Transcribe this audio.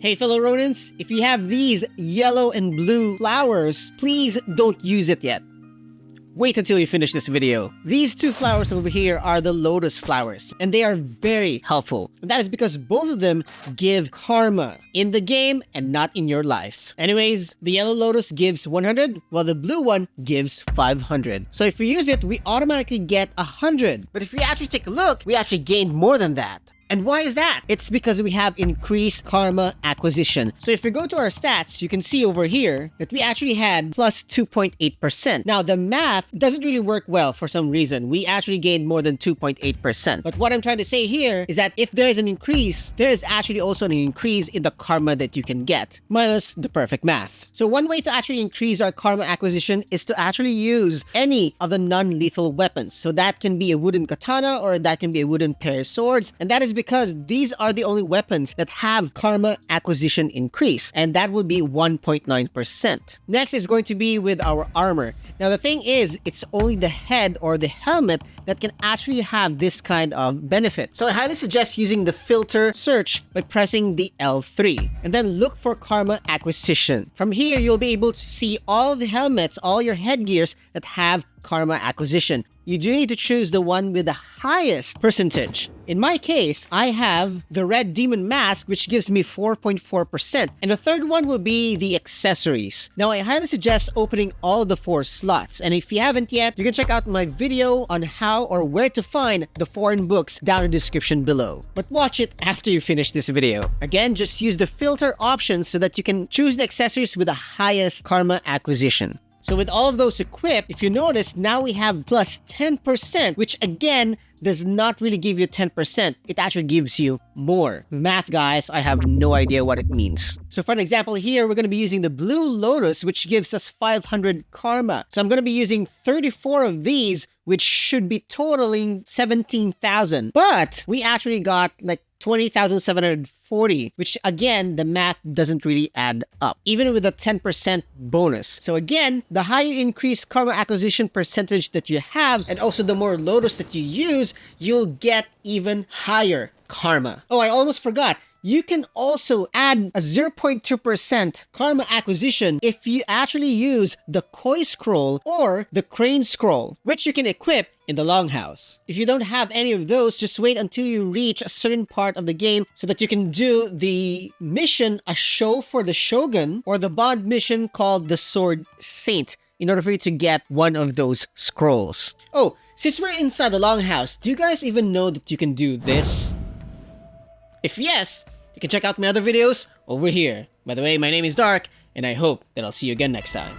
Hey fellow Ronins, if you have these yellow and blue flowers, please don't use it yet. Wait until you finish this video. These two flowers over here are the Lotus flowers, and they are very helpful. And that is because both of them give karma in the game and not in your life. Anyways, the yellow Lotus gives 100, while the blue one gives 500. So if we use it, we automatically get 100. But if we actually take a look, we actually gained more than that. And why is that? It's because we have increased karma acquisition. So if we go to our stats, you can see over here that we actually had plus 2.8%. Now the math doesn't really work well for some reason. We actually gained more than 2.8%. But what I'm trying to say here is that if there is an increase, there is actually also an increase in the karma that you can get, minus the perfect math. So one way to actually increase our karma acquisition is to actually use any of the non-lethal weapons. So that can be a wooden katana or that can be a wooden pair of swords. And that is because these are the only weapons that have karma acquisition increase, and that would be 1.9%. Next is going to be with our armor. Now the thing is, it's only the head or the helmet that can actually have this kind of benefit. So I highly suggest using the filter search by pressing the L3 and then look for karma acquisition. From here, you'll be able to see all the helmets, all your headgears that have karma acquisition. You do need to choose the one with the highest percentage. In my case, I have the red demon mask, which gives me 4.4%. And the third one will be the accessories. Now, I highly suggest opening all the 4 slots. And if you haven't yet, you can check out my video on how or where to find the foreign books down in the description below. But watch it after you finish this video. Again, just use the filter option so that you can choose the accessories with the highest karma acquisition. So with all of those equipped, if you notice, now we have plus 10%, which again, does not really give you 10%. It actually gives you more. Math, guys, I have no idea what it means. So for an example here, we're going to be using the blue Lotus, which gives us 500 karma. So I'm going to be using 34 of these, which should be totaling 17,000. But we actually got like 20,740, which again, the math doesn't really add up, even with a 10% bonus. So again, the higher increased karma acquisition percentage that you have, and also the more Lotus that you use, you'll get even higher karma. Oh, I almost forgot. You can also add a 0.2% karma acquisition if you actually use the Koi Scroll or the Crane Scroll, which you can equip in the Longhouse. If you don't have any of those, just wait until you reach a certain part of the game so that you can do the mission, A Show for the Shogun, or the bond mission called the Sword Saint, in order for you to get one of those scrolls. Oh, since we're inside the Longhouse, do you guys even know that you can do this? If yes, you can check out my other videos over here. By the way, my name is Dark, and I hope that I'll see you again next time.